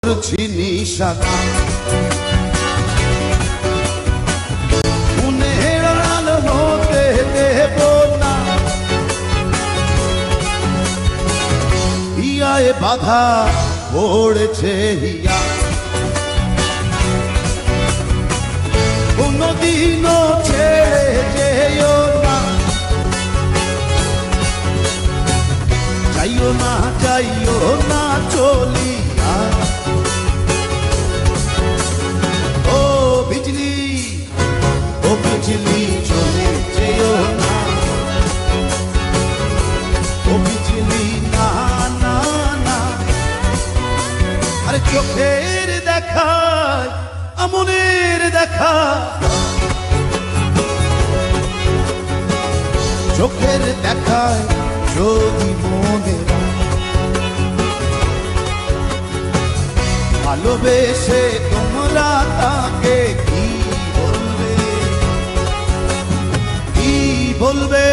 নিশা মনের আড়াল হতে দেব না, হিয়ায় বাধা পড়েছে হিয়া, কোনদিনও ছেড়ে যেও না, যাইও না যাইও না চলিয়া। ও বিজলি চলে যেও না, ও বিজলি না না না। আরে চোখের দেখায় মনের দেখা, চোখের দেখায় যদি মনে ভালোবেসে তোমরা তাকে কি বলবে, কি বলবে?